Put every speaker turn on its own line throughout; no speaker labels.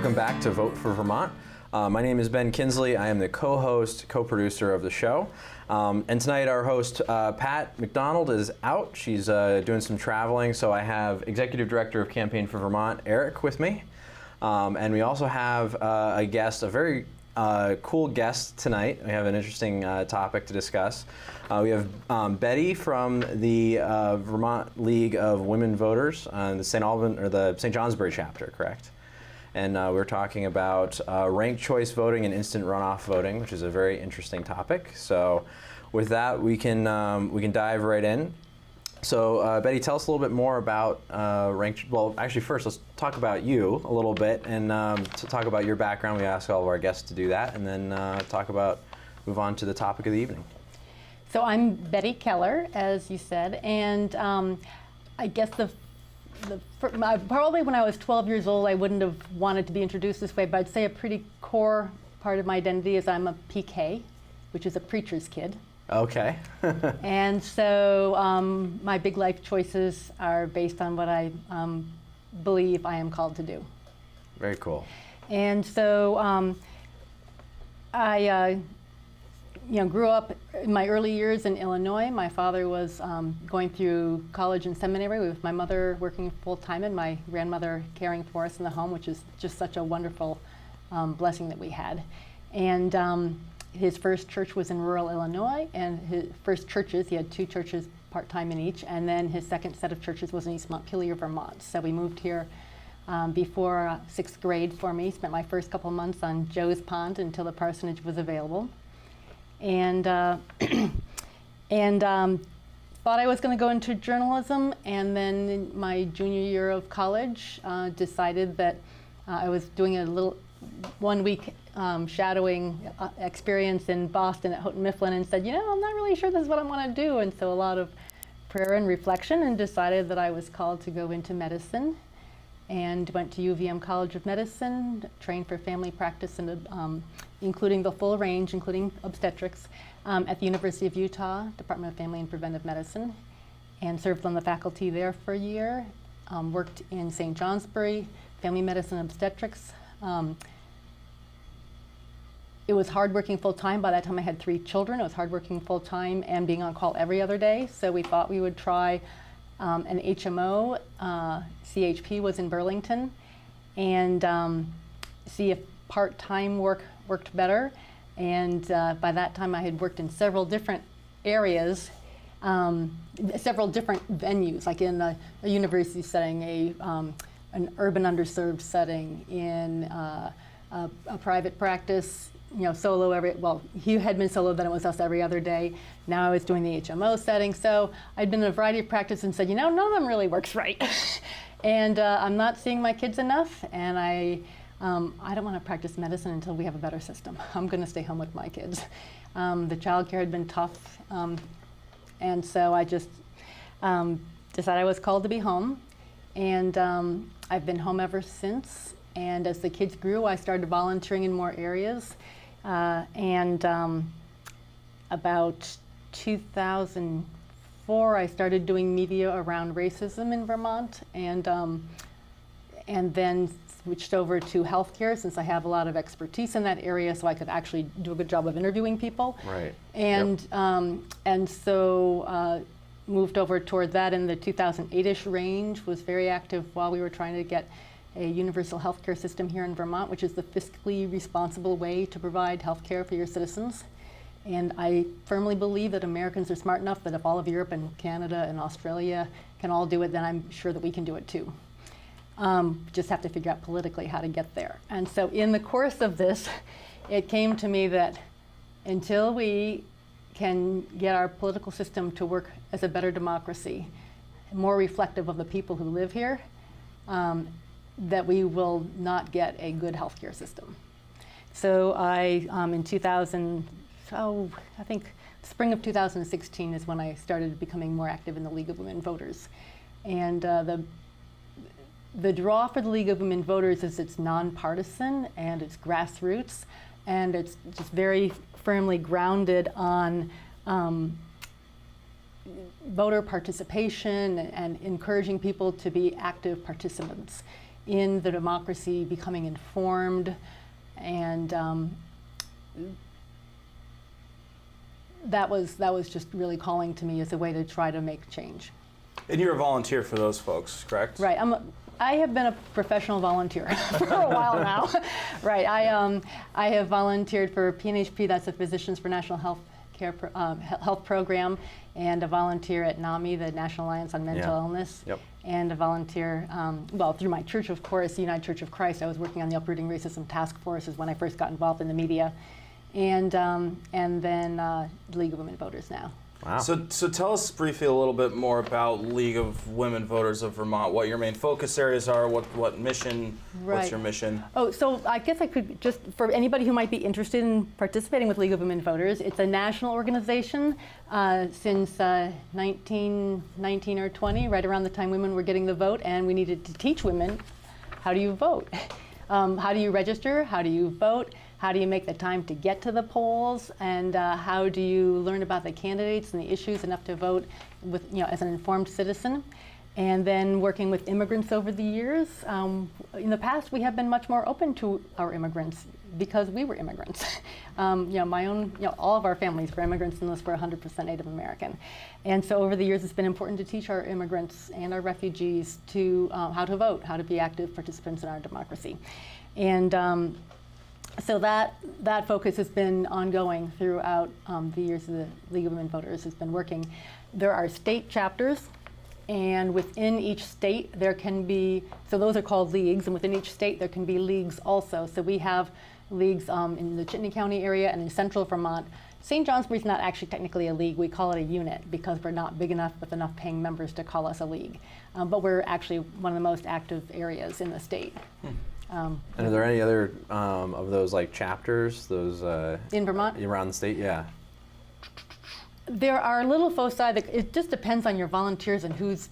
welcome back to Vote for Vermont. My name is Ben Kinsley. I am the co-host, co-producer of the show. And tonight our host, Pat McDonald, is out. She's doing some traveling, so I have Executive Director of Campaign for Vermont, Eric, with me. And we also have a guest, a very cool guest tonight. We have an interesting topic to discuss. We have Betty from the Vermont League of Women Voters, the St. Johnsbury chapter, correct? And we're talking about ranked choice voting and instant runoff voting, which is a very interesting topic. So, with that, we can dive right in. So, Betty, tell us a little bit more about ranked. Well, actually, first, let's talk about you a little bit, and to talk about your background. We ask all of our guests to do that, and then move on to the topic of the evening.
So, I'm Betty Kellier, as you said, and I guess probably when I was 12 years old, I wouldn't have wanted to be introduced this way, but I'd say a pretty core part of my identity is I'm a PK, which is a preacher's kid.
Okay.
And so my big life choices are based on what I believe I am called to do.
Very cool.
And so I grew up in my early years in Illinois. My father was going through college and seminary with my mother working full-time and my grandmother caring for us in the home, which is just such a wonderful blessing that we had. And his first church was in rural Illinois, and his first churches, he had 2 churches part-time in each, and then his second set of churches was in East Montpelier, Vermont. So we moved here before 6th grade for me, spent my first couple months on Joe's Pond until the parsonage was available. And thought I was going to go into journalism, and then in my junior year of college decided that I was doing a little 1-week shadowing experience in Boston at Houghton Mifflin, and said, I'm not really sure this is what I want to do. And so a lot of prayer and reflection, and decided that I was called to go into medicine, and went to UVM College of Medicine, trained for family practice, and including the full range, including obstetrics, at the University of Utah, Department of Family and Preventive Medicine, and served on the faculty there for a year. Worked in St. Johnsbury, family medicine and obstetrics. It was hard working full time. By that time I had 3 children. It was hard working full time and being on call every other day. So we thought we would try an HMO. CHP was in Burlington, and see if part-time worked better. And by that time I had worked in several different areas, several different venues, like in a university setting, an urban underserved setting, in a private practice, solo he had been solo, then it was us every other day. Now I was doing the HMO setting. So I'd been in a variety of practice and said, none of them really works right. And I'm not seeing my kids enough, and I don't want to practice medicine until we have a better system. I'm going to stay home with my kids. The childcare had been tough, and so I just decided I was called to be home, and I've been home ever since. And as the kids grew, I started volunteering in more areas, and about 2004, I started doing media around racism in Vermont, and then switched over to healthcare, since I have a lot of expertise in that area, so I could actually do a good job of interviewing people.
Right.
And
yep.
And so moved over toward that in the 2008-ish range. Was very active while we were trying to get a universal healthcare system here in Vermont, which is the fiscally responsible way to provide healthcare for your citizens. And I firmly believe that Americans are smart enough that if all of Europe and Canada and Australia can all do it, then I'm sure that we can do it too. Just have to figure out politically how to get there. And so in the course of this, it came to me that until we can get our political system to work as a better democracy, more reflective of the people who live here, that we will not get a good healthcare system. So I, in I think spring of 2016 is when I started becoming more active in the League of Women Voters. And the draw for the League of Women Voters is it's nonpartisan and it's grassroots, and it's just very firmly grounded on voter participation and encouraging people to be active participants. in the democracy, becoming informed, and that was just really calling to me as a way to try to make change.
And you're a volunteer for those folks, correct?
Right. I have been a professional volunteer for a while now. Right. I have volunteered for PNHP, that's the Physicians for National Health Program, and a volunteer at NAMI, the National Alliance on Mental Illness, and a volunteer, well, through my church, of course, the United Church of Christ. I was working on the Uprooting Racism Task Force is when I first got involved in the media, and then the League of Women Voters now.
Wow.
So tell us briefly a little bit more about League of Women Voters of Vermont, what your main focus areas are, what mission, what's your mission?
Oh, so I guess I could just, for anybody who might be interested in participating with League of Women Voters, it's a national organization since 1919 or 20, right around the time women were getting the vote, and we needed to teach women, how do you vote? How do you register? How do you vote? How do you make the time to get to the polls, and how do you learn about the candidates and the issues enough to vote with, as an informed citizen? And then working with immigrants over the years. In the past, we have been much more open to our immigrants because we were immigrants. My own, all of our families were immigrants unless we're 100% Native American. And so over the years, it's been important to teach our immigrants and our refugees to how to vote, how to be active participants in our democracy. And so that focus has been ongoing throughout the years of the League of Women Voters has been working. There are state chapters, and within each state there can be, so those are called leagues, and within each state there can be leagues also. So we have leagues in the Chittenden County area and in central Vermont. St. Johnsbury's not actually technically a league, we call it a unit because we're not big enough with enough paying members to call us a league. But we're actually one of the most active areas in the state.
And are there any other of those like chapters, those
in Vermont?
Around the state, yeah.
There are little foci that it just depends on your volunteers and who's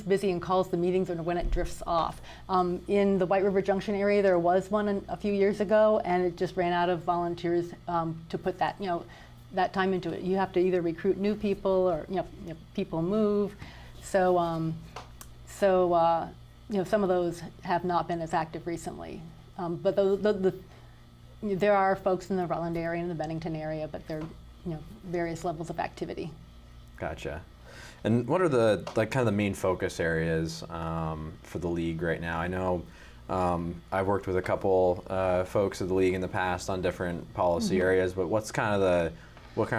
busy and calls the meetings and when it drifts off. In the White River Junction area, there was one a few years ago, and it just ran out of volunteers to put that that time into it. You have to either recruit new people or people move. So some of those have not been as active recently. But there are folks in the Rutland area and the Bennington area, but they're various levels of activity.
Gotcha. And what are the kind of the main focus areas for the league right now? I know I've worked with a couple folks of the league in the past on different policy areas, but what kind of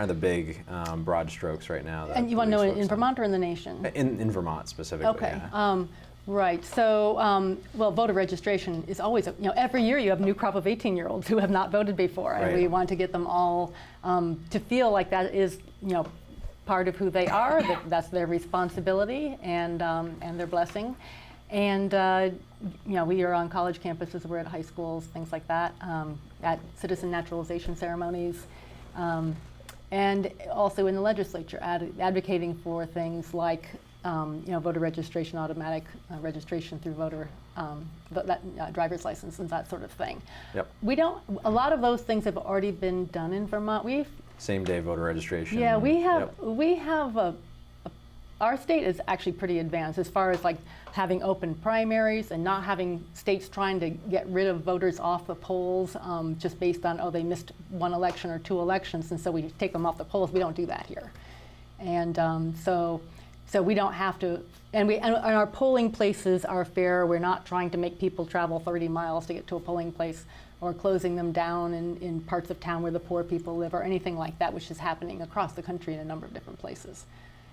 the big broad strokes right now?
And you want to know in Vermont or in the nation?
In Vermont specifically.
Okay.
Yeah.
Right. So, well, voter registration is always, every year you have a new crop of 18-year-olds who have not voted before, and we want to get them all to feel like that is, part of who they are, that's their responsibility and their blessing. And, we are on college campuses, we're at high schools, things like that, at citizen naturalization ceremonies, and also in the legislature, advocating for things like voter registration, automatic registration through voter, driver's license and that sort of thing.
Yep.
A lot of those things have already been done in Vermont.
Same day voter registration.
Yeah, we have our state is actually pretty advanced as far as like having open primaries and not having states trying to get rid of voters off the polls just based on, they missed one election or two elections, and so we take them off the polls. We don't do that here. And so we don't have to, and our polling places are fair. We're not trying to make people travel 30 miles to get to a polling place or closing them down in parts of town where the poor people live or anything like that, which is happening across the country in a number of different places.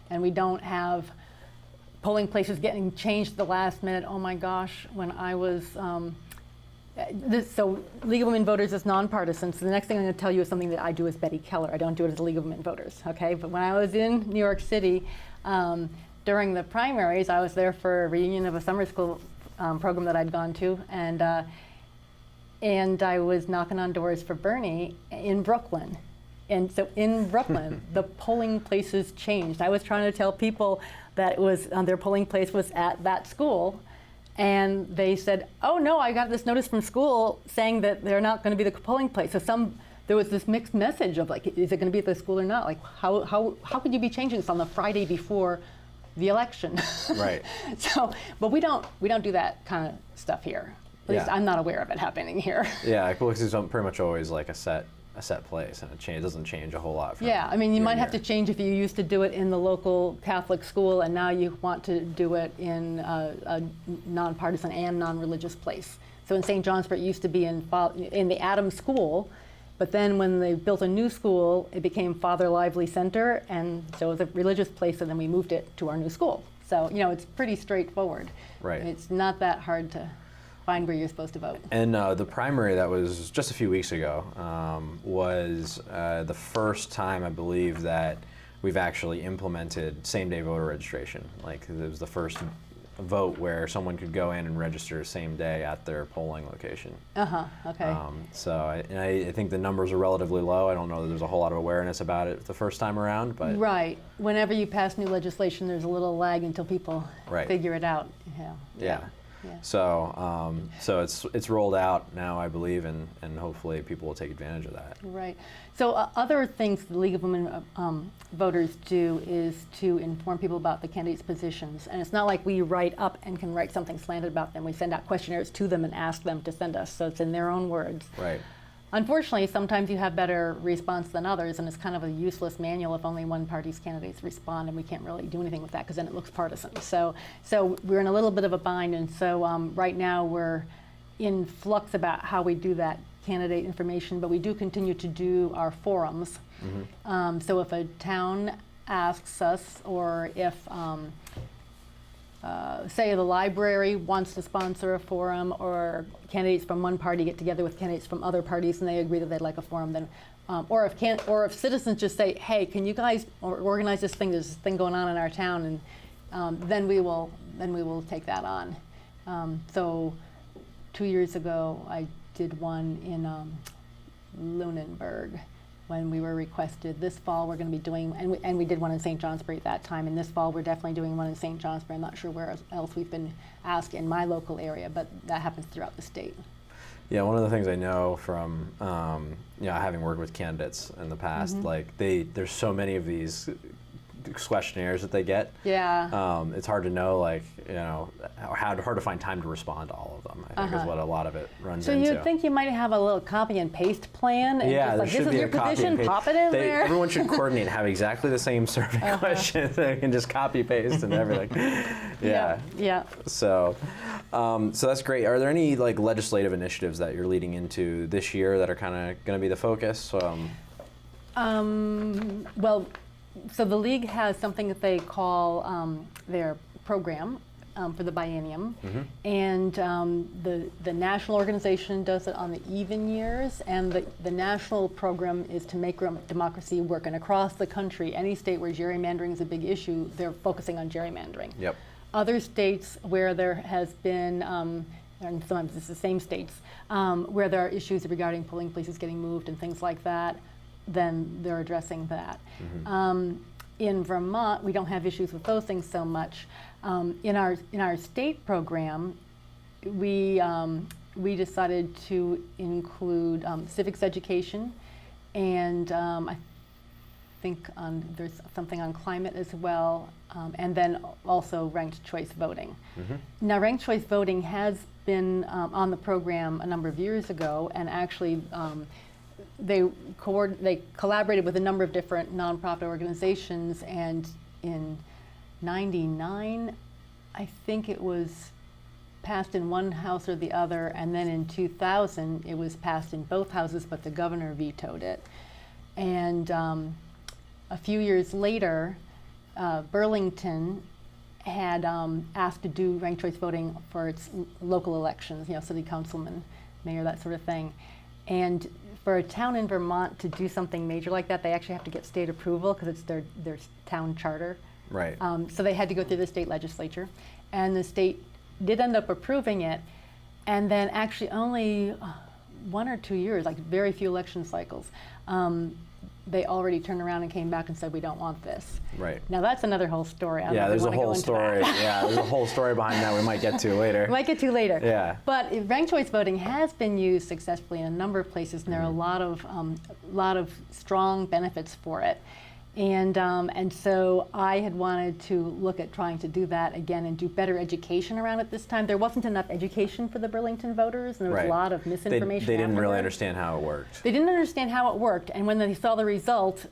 And we don't have polling places getting changed at the last minute. Oh my gosh, when I was, so League of Women Voters is nonpartisan, so the next thing I'm going to tell you is something that I do as Betty Kellier. I don't do it as League of Women Voters, okay? But when I was in New York City, during the primaries, I was there for a reunion of a summer school program that I'd gone to, and I was knocking on doors for Bernie in Brooklyn. And so in Brooklyn, the polling places changed. I was trying to tell people that it was their polling place was at that school, and they said, "Oh no, I got this notice from school saying that they're not going to be the polling place." So there was this mixed message of like, is it going to be at the school or not? Like, how could you be changing this on the Friday before the election.
Right.
So, but we don't do that kind of stuff here. At least
Yeah.
I'm not aware of it happening here.
Yeah, Kellier is pretty much always like a set place, and it doesn't change a whole lot. From
Yeah, I mean, you
year
might
to
have to
year.
change if you used to do it in the local Catholic school, and now you want to do it in a nonpartisan and non-religious place. So in St. Johnsbury, it used to be in the Adams School, but then when they built a new school, it became Father Lively Center, and so it was a religious place, and then we moved it to our new school. So, you know, it's pretty straightforward.
Right.
It's not that hard to find where you're supposed to vote.
And the primary that was just a few weeks ago was the first time, I believe, that we've actually implemented same-day voter registration. Like, it was the first vote where someone could go in and register same day at their polling location.
Okay.
So I think the numbers are relatively low. I don't know that there's a whole lot of awareness about it the first time around, but
Right. Whenever you pass new legislation, there's a little lag until people
Right.
figure it out.
yeah.
Yeah.
So it's rolled out now, I believe, and hopefully people will take advantage of that.
Right. So other things the League of Women Voters do is to inform people about the candidates' positions. And it's not like we write up and can write something slanted about them. We send out questionnaires to them and ask them to send us. So it's in their own words.
Right.
Unfortunately, sometimes you have better response than others, and it's kind of a useless manual if only one party's candidates respond, and we can't really do anything with that because then it looks partisan. So we're in a little bit of a bind, and so right now we're in flux about how we do that candidate information, but we do continue to do our forums. So if a town asks us, or if say the library wants to sponsor a forum, or candidates from one party get together with candidates from other parties and they agree that they'd like a forum, then or if citizens just say, hey, can you guys organize this thing? There's this thing going on in our town, and then we will take that on. So 2 years ago, I did one in Lunenburg, when we were requested. This fall we're going to be doing, and we did one in St. Johnsbury at that time, and this fall we're definitely doing one in St. Johnsbury. I'm not sure where else we've been asked in my local area, but that happens throughout the state.
Yeah, one of the things I know from having worked with candidates in the past, like there's so many of these questionnaires that they get.
Yeah.
It's hard to know, like, hard to find time to respond to all of them, I think is what a lot of it runs
So
into.
you'd think you might have a little copy and paste plan, and
Yeah,
just
there
like,
should
this is
be
your
a copy
position,
and paste.
pop it in there.
Everyone should coordinate, have exactly the same survey questions, they can just copy paste and everything. Yeah.
Yeah.
So that's great. Are there any like legislative initiatives that you're leading into this year that are kind of going to be the focus?
Well, so the league has something that they call their program for the biennium, and the national organization does it on the even years, and the national program is to make democracy work. And across the country, any state where gerrymandering is a big issue, they're focusing on gerrymandering.
Yep.
Other states where there has been, and sometimes it's the same states, where there are issues regarding polling places getting moved and things like that, then they're addressing that. In Vermont, we don't have issues with those things so much. In our state program, we decided to include civics education, and I think there's something on climate as well, and then also ranked choice voting. Now, ranked choice voting has been on the program a number of years ago, and actually they collaborated with a number of different nonprofit organizations, and in '99, I think it was passed in one house or the other, and then in 2000 it was passed in both houses, but the governor vetoed it. And a few years later, Burlington had asked to do ranked choice voting for its local elections, city councilman, mayor, that sort of thing. And for a town in Vermont to do something major like that, they actually have to get state approval because it's their town charter.
Right.
So they had to go through the state legislature, and the state did end up approving it. And then actually only 1 or 2 years, like very few election cycles, they already turned around and came back and said, we don't want this.
Right.
Now that's another whole story. I don't
Yeah,
know if
there's
we
a
wanna go
whole
into
story.
that.
Yeah, there's a whole story behind that we might get to later.
Might get to later.
Yeah.
But ranked choice voting has been used successfully in a number of places, and there are a lot of strong benefits for it. And so I had wanted to look at trying to do that again and do better education around it this time. There wasn't enough education for the Burlington voters, and there was
Right.
a lot of misinformation.
They didn't really
afterward.
understand how it worked.
They didn't understand how it worked, and when they saw the result,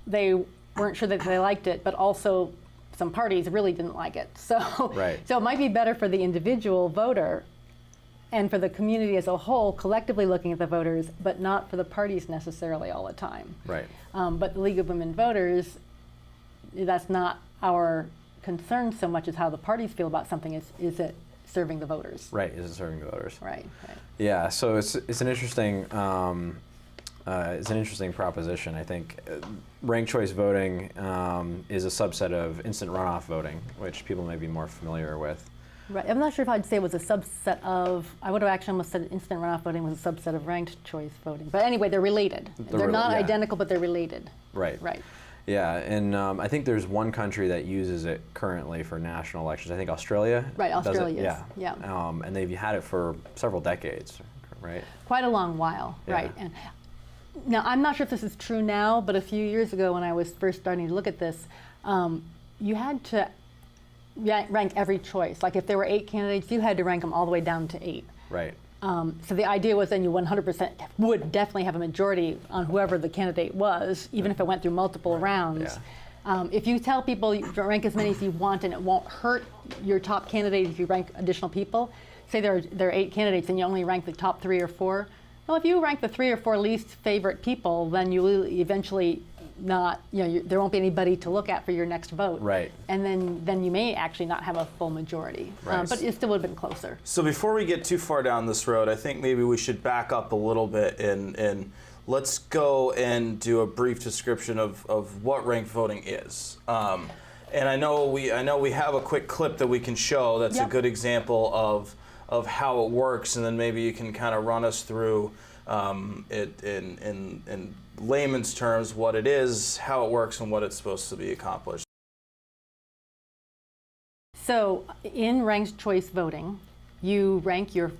they weren't sure that they liked it, but also some parties really didn't like it. So,
Right.
so it might be better for the individual voter and for the community as a whole, collectively looking at the voters, but not for the parties necessarily all the time.
Right.
But the League of Women Voters, that's not our concern so much as how the parties feel about something. Is it serving the voters?
Right. Is it serving the voters?
Right. Right.
Yeah. So it's an interesting proposition. I think ranked choice voting is a subset of instant runoff voting, which people may be more familiar with.
Right. I'm not sure if I'd say it was a subset of. I would have actually almost said instant runoff voting was a subset of ranked choice voting. But anyway, they're related. They're not
yeah.
identical, but they're related.
Right.
Right.
Yeah, and I think there's one country that uses it currently for national elections. I think Australia.
Right.
does it.
Australia.
Yeah.
Yeah.
And they've had it for several decades, right?
Quite a long while.
Yeah.
Right. And now I'm not sure if this is true now, but a few years ago when I was first starting to look at this, you had to rank every choice. Like if there were 8 candidates, you had to rank them all the way down to 8.
Right.
So the idea was then you 100% would definitely have a majority on whoever the candidate was, even if it went through multiple rounds.
Yeah.
If you tell people you rank as many as you want and it won't hurt your top candidate if you rank additional people, say there are 8 candidates and you only rank the top 3 or 4, well, if you rank the 3 or 4 least favorite people, then you will eventually not, there won't be anybody to look at for your next vote.
Right.
And then you may actually not have a full majority.
Right.
But it still would have been closer.
So before we get too far down this road, I think maybe we should back up a little bit and let's go and do a brief description of what ranked voting is. And I know we have a quick clip that we can show that's
Yep.
a good example of how it works, and then maybe you can kind of run us through it in layman's terms what it is, how it works, and what it's supposed to be accomplished.
So in ranked choice voting, you rank your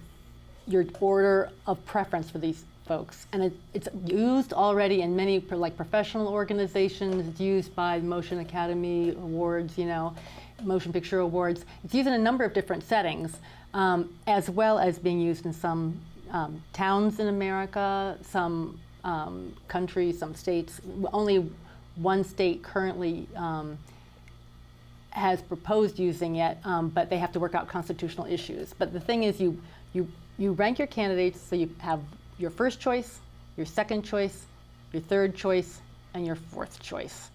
order of preference for these folks, and it's used already in many professional organizations. It's used by Motion Academy Awards, Motion Picture Awards. It's used in a number of different settings, as well as being used in some towns in America, some countries, some states. Only one state currently has proposed using it, but they have to work out constitutional issues. But the thing is, you rank your candidates so you have your first choice, your second choice, your third choice, and your fourth choice.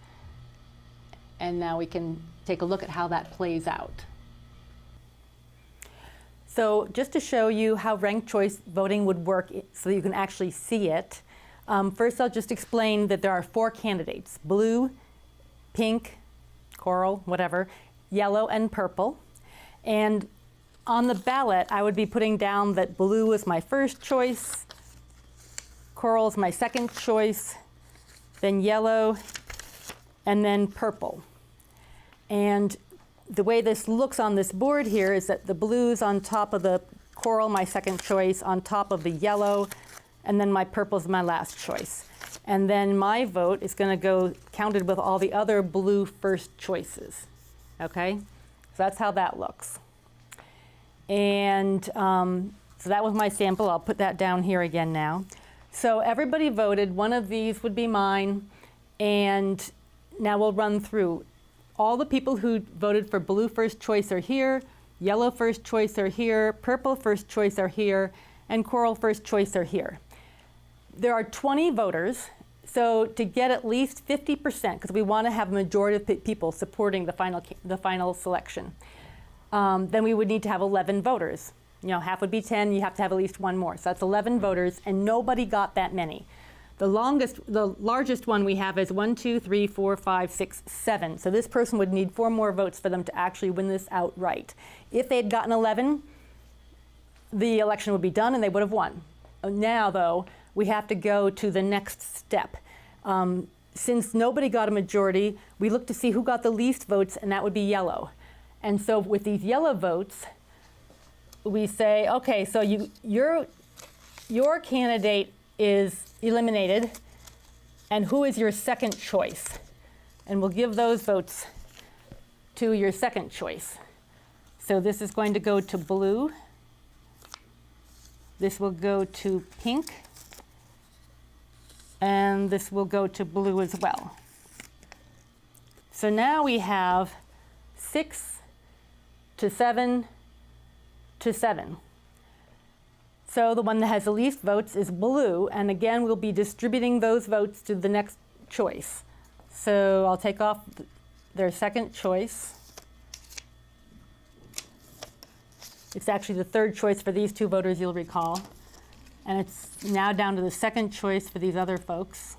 And now we can take a look at how that plays out. So just to show you how ranked choice voting would work so that you can actually see it, first I'll just explain that there are 4 candidates: blue, pink, coral, whatever, yellow, and purple. And on the ballot, I would be putting down that blue is my first choice, coral is my second choice, then yellow, and then purple. And the way this looks on this board here is that the blue's on top of the coral, my second choice, on top of the yellow, and then my purple's my last choice. And then my vote is going to go counted with all the other blue first choices. Okay? So that's how that looks. And so that was my sample. I'll put that down here again now. So everybody voted. One of these would be mine. And now we'll run through. All the people who voted for blue first choice are here, yellow first choice are here, purple first choice are here, and coral first choice are here. There are 20 voters, so to get at least 50%, because we want to have a majority of people supporting the final selection, then we would need to have 11 voters. Half would be 10, you have to have at least one more. So that's 11 voters, and nobody got that many. The largest one we have is 1, 2, 3, 4, 5, 6, 7. So this person would need 4 more votes for them to actually win this outright. If they had gotten 11, the election would be done and they would have won. Now, though, we have to go to the next step. Since nobody got a majority, we look to see who got the least votes, and that would be yellow. And so with these yellow votes, we say, okay, so your candidate is eliminated, and who is your second choice? and we'll give those votes to your second choice. So this is going to go to blue. This will go to pink. And this will go to blue as well. So now we have 6 to 7 to 7. So the one that has the least votes is blue, and again, we'll be distributing those votes to the next choice. So I'll take off their second choice. It's actually the third choice for these two voters, you'll recall. And it's now down to the second choice for these other folks.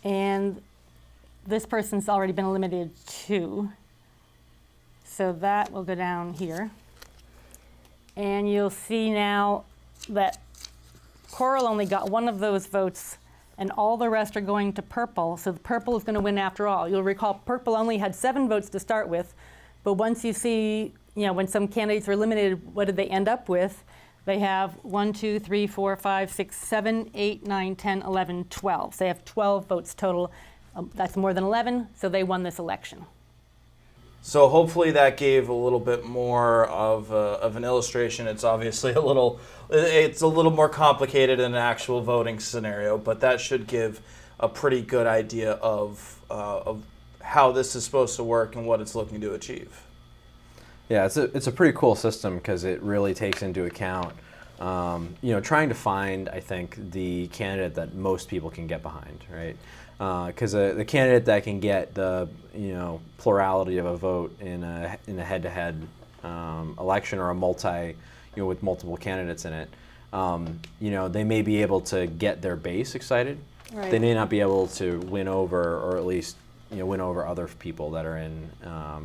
And this person's already been eliminated too. So that will go down here. And you'll see now that Coral only got one of those votes, and all the rest are going to purple, so the purple is going to win after all. You'll recall purple only had 7 votes to start with, but once you see, when some candidates were eliminated, what did they end up with? They have 1, 2, 3, 4, 5, 6, 7, 8, 9, 10, 11, 12. So they have 12 votes total. That's more than 11, so they won this election.
So hopefully that gave a little bit more of an illustration. It's obviously a little more complicated in an actual voting scenario, but that should give a pretty good idea of how this is supposed to work and what it's looking to achieve.
Yeah, it's a pretty cool system because it really takes into account, trying to find, I think, the candidate that most people can get behind, right? Because the candidate that can get the plurality of a vote in a head-to-head election or a with multiple candidates in it, they may be able to get their base excited.
Right.
They may not be able to win over, or at least win over other people that are in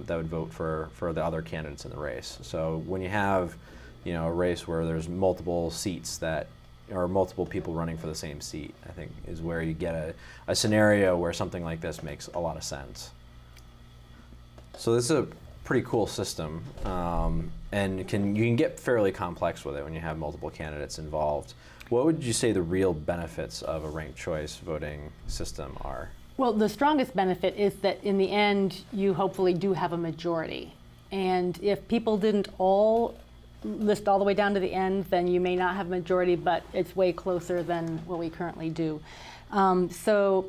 that would vote for the other candidates in the race. So when you have a race where there's multiple seats that or multiple people running for the same seat, I think is where you get a scenario where something like this makes a lot of sense. So this is a pretty cool system, and you can get fairly complex with it when you have multiple candidates involved. What would you say the real benefits of a ranked choice voting system are?
Well, the strongest benefit is that in the end, you hopefully do have a majority. And if people didn't all list all the way down to the end, then you may not have a majority, but it's way closer than what we currently do. So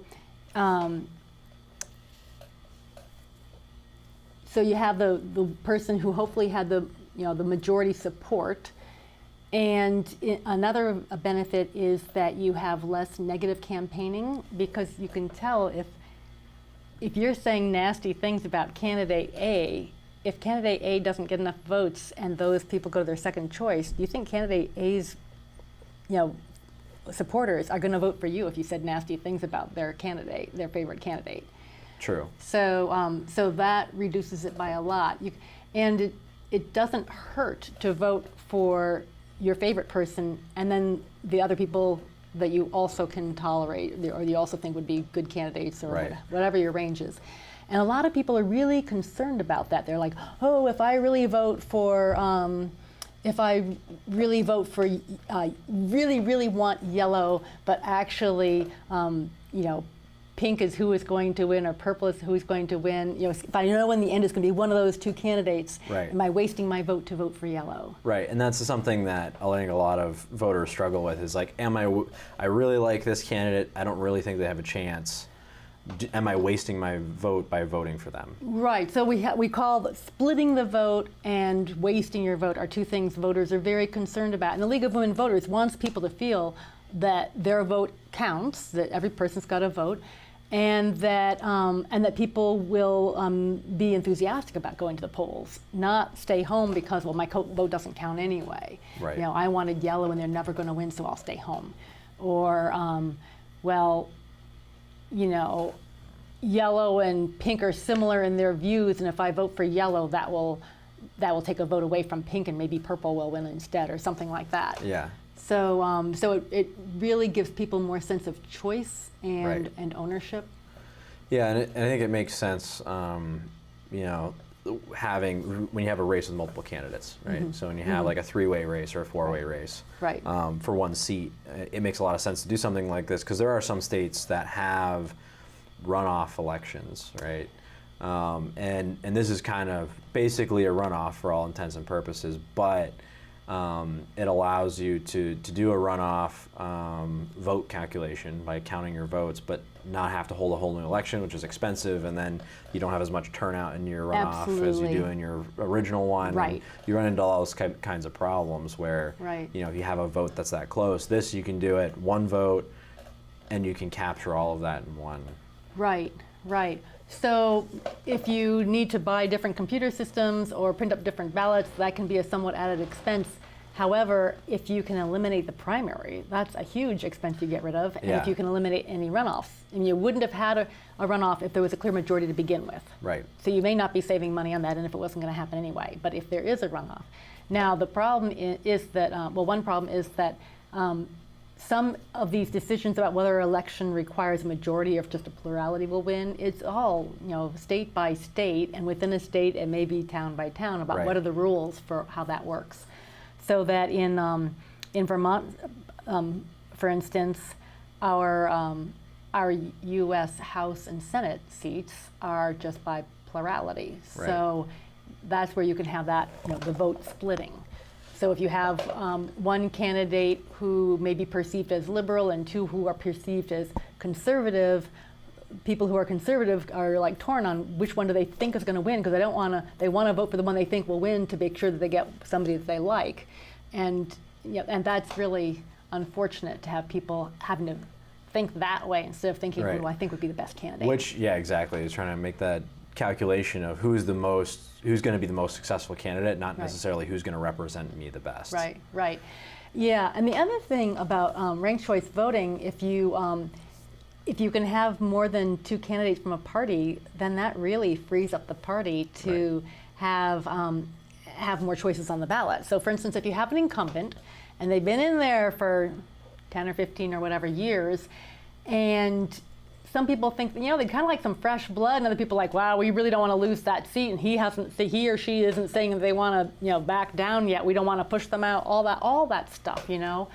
you have the person who hopefully had the majority support. And another benefit is that you have less negative campaigning, because you can tell if you're saying nasty things about candidate A, if candidate A doesn't get enough votes and those people go to their second choice, do you think candidate A's supporters are going to vote for you if you said nasty things about their candidate, their favorite candidate?
True.
So so that reduces it by a lot. And it doesn't hurt to vote for your favorite person and then the other people that you also can tolerate or you also think would be good candidates, or
right,
whatever your range is. And a lot of people are really concerned about that. They're like, oh, if I really vote for really want yellow, but actually, pink is who is going to win, or purple is who is going to win. If I know in the end it's going to be one of those two candidates,
right,
am I wasting my vote to vote for yellow?
Right, and that's something that I think a lot of voters struggle with. Is like, I really like this candidate. I don't really think they have a chance. Am I wasting my vote by voting for them? Right.
So we call splitting the vote and wasting your vote are two things voters are very concerned about. And the League of Women Voters wants people to feel that their vote counts, that every person's got a vote, and that people will be enthusiastic about going to the polls, not stay home because, well, my vote doesn't count anyway.
Right.
I wanted yellow and they're never going to win, so I'll stay home. Or, yellow and pink are similar in their views, and if I vote for yellow, that will take a vote away from pink, and maybe purple will win instead, or something like that.
Yeah.
So, it really gives people more sense of choice and
right,
and ownership.
Yeah, and I think it makes sense. having when you have a race with multiple candidates, right? So when you have like a three-way race or a four-way race,
Right.
For one seat, it makes a lot of sense to do something like this because there are some states that have runoff elections, right? And this is kind of basically a runoff for all intents and purposes, but it allows you to do a runoff vote calculation by counting your votes, but not have to hold a whole new election, which is expensive, and then you don't have as much turnout in your runoff as you
Absolutely.
do in your original one.
Right.
And you run into all those kinds of problems where,
Right.
if you have a vote that's that close, this you can do it one vote, and you can capture all of that in one.
Right, right. So if you need to buy different computer systems or print up different ballots, that can be a somewhat added expense. However, if you can eliminate the primary, that's a huge expense you get rid of. And
Yeah.
if you can eliminate any runoffs, and you wouldn't have had a runoff if there was a clear majority to begin with.
Right.
So you may not be saving money on that, and if it wasn't going to happen anyway. But if there is a runoff, now the problem is that one problem is that some of these decisions about whether an election requires a majority or if just a plurality will win, it's all state by state, and within a state it may be town by town about
Right.
what are the rules for how that works. So that in Vermont, for instance, our U.S. House and Senate seats are just by plurality.
Right.
So that's where you can have that the vote splitting. So if you have one candidate who may be perceived as liberal and two who are perceived as conservative, people who are conservative are like torn on which one do they think is going to win, because they want to vote for the one they think will win to make sure that they get somebody that they like, and that's really unfortunate to have people having to think that way instead of thinking
Right.
who do I think would be the best candidate.
Which, yeah, exactly, is trying to make that calculation of who's going to be the most successful candidate, not
Right.
necessarily who's going to represent me the best.
Right, right. Yeah, and the other thing about ranked choice voting, if you can have more than two candidates from a party, then that really frees up the party to have more choices on the ballot. So for instance, if you have an incumbent and they've been in there for 10 or 15 or whatever years, and some people think, they kind of like some fresh blood, and other people are like, wow, we really don't want to lose that seat, and he or she isn't saying that they want to, back down yet. We don't want to push them out. All that stuff, You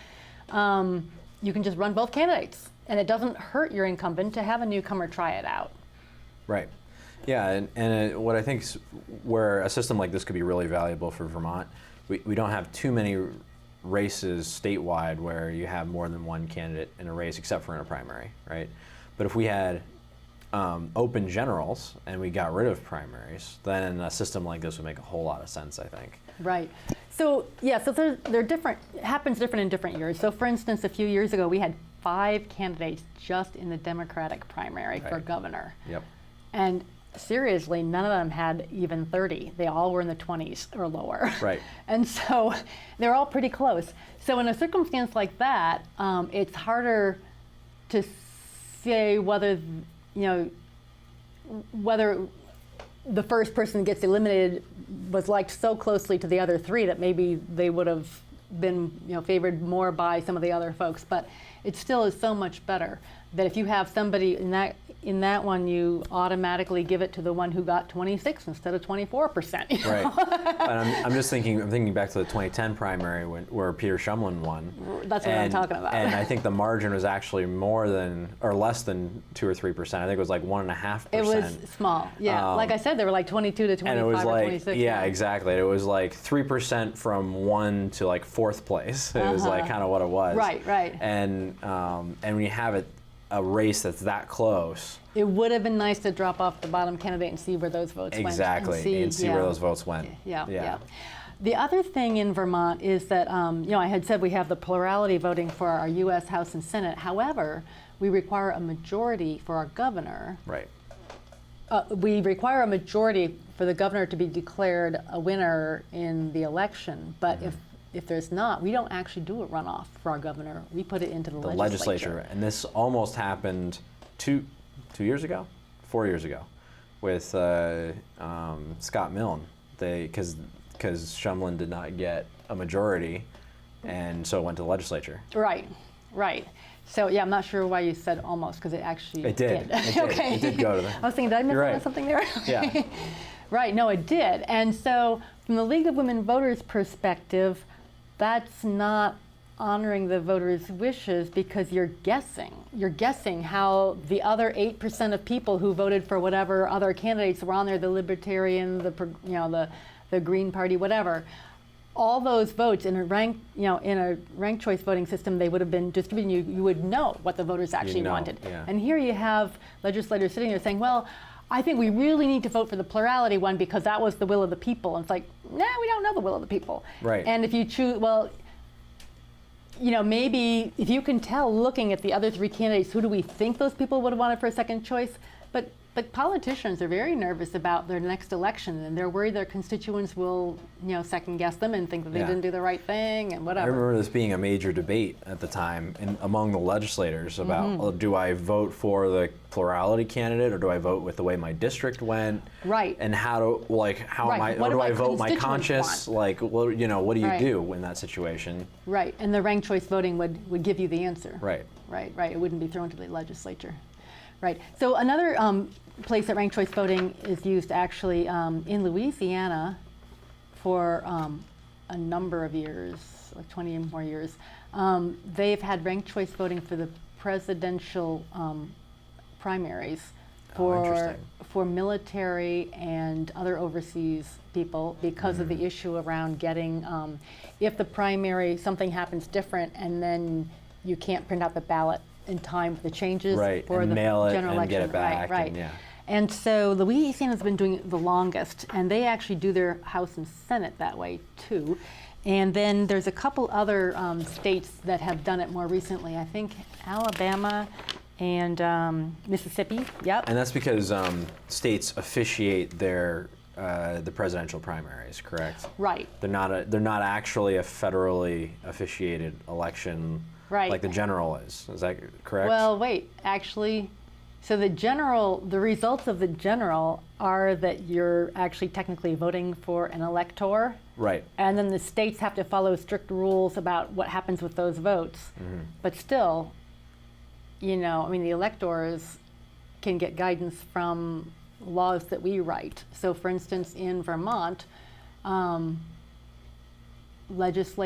can just run both candidates, and it doesn't hurt your incumbent to have a newcomer try it out.
Right. Yeah, and what I think is where a system like this could be really valuable for Vermont, we don't have too many races statewide where you have more than one candidate in a race, except for in a primary, right? But if we had open generals and we got rid of primaries, then a system like this would make a whole lot of sense, I think.
Right. So they're different. It happens different in different years. So for instance, a few years ago, we had 5 candidates just in the Democratic primary for
Right.
governor.
Yep.
And seriously, none of them had even 30. They all were in the 20s or lower.
Right.
And so they're all pretty close. So in a circumstance like that, it's harder to say whether the first person gets eliminated was liked so closely to the other 3 that maybe they would have been favored more by some of the other folks. But it still is so much better that if you have somebody in that one, you automatically give it to the one who got 26 instead of 24%.
Right. And I'm thinking back to the 2010 primary where Peter Shumlin won.
That's what I'm talking about.
And I think the margin was actually less than 2 or 3%. I think it was like 1.5%.
It was small. Yeah. Like I said, they were like 22 to 25
and it was
or
like,
26.
yeah, exactly. It was like 3% from 1 to like 4th place. It was like kind of what it was.
Right, right.
And when you have a race that's that close.
It would have been nice to drop off the bottom candidate and see where those votes went.
Exactly, and see where those votes went.
Yeah. The other thing in Vermont is that, I had said we have the plurality voting for our U.S. House and Senate. However, we require a majority for our governor.
Right.
We require a majority for the governor to be declared a winner in the election. But if there's not, we don't actually do a runoff for our governor. We put it into the legislature.
And this almost happened 2 years ago, 4 years ago, with Scott Milne. Because Shumlin did not get a majority, and so it went to the legislature.
Right. So I'm not sure why you said almost, because it actually
It did.
Okay.
It did go to them.
I was thinking, did I miss
You're right.
something there?
Yeah.
Right, no, it did. And so from the League of Women Voters perspective, that's not honoring the voters' wishes because you're guessing. You're guessing how the other 8% of people who voted for whatever other candidates were on there, the Libertarian, the Green Party, whatever. All those votes in a ranked choice voting system, they would have been distributed. You would know what the voters actually wanted.
Yeah.
And here you have legislators sitting there saying, well, I think we really need to vote for the plurality one because that was the will of the people. And it's like, nah, we don't know the will of the people.
Right.
And if you choose, well, maybe if you can tell looking at the other three candidates, who do we think those people would have wanted for a second choice? But politicians are very nervous about their next election, and they're worried their constituents will, second guess them and think that they didn't do the right thing and whatever.
I remember this being a major debate at the time among the legislators about, well, do I vote for the plurality candidate or do I vote with the way my district went?
Right.
And how do I vote my conscience?
Want?
What do you
Right.
do in that situation?
Right, and the ranked choice voting would give you the answer.
Right.
Right. It wouldn't be thrown to the legislature. Right. So another place that ranked choice voting is used actually in Louisiana for a number of years, like 20 and more years. They've had ranked choice voting for the presidential primaries for military and other overseas people because of the issue around getting, if the primary, something happens different and then you can't print out the ballot in time for the changes for the
mail it
general
and
election.
get it back.
Right. And so Louisiana's been doing it the longest, and they actually do their House and Senate that way too. And then there's a couple other states that have done it more recently. I think Alabama and Mississippi. Yep.
And that's because states officiate their the presidential primaries, correct?
Right.
They're not actually a federally officiated election.
Right.
Like the general is. Is that correct?
Well, wait, actually, so the results of the general are that you're actually technically voting for an elector.
Right.
And then the states have to follow strict rules about what happens with those votes. Mm-hmm. But still, the electors can get guidance from laws that we write. So for instance, in Vermont, electors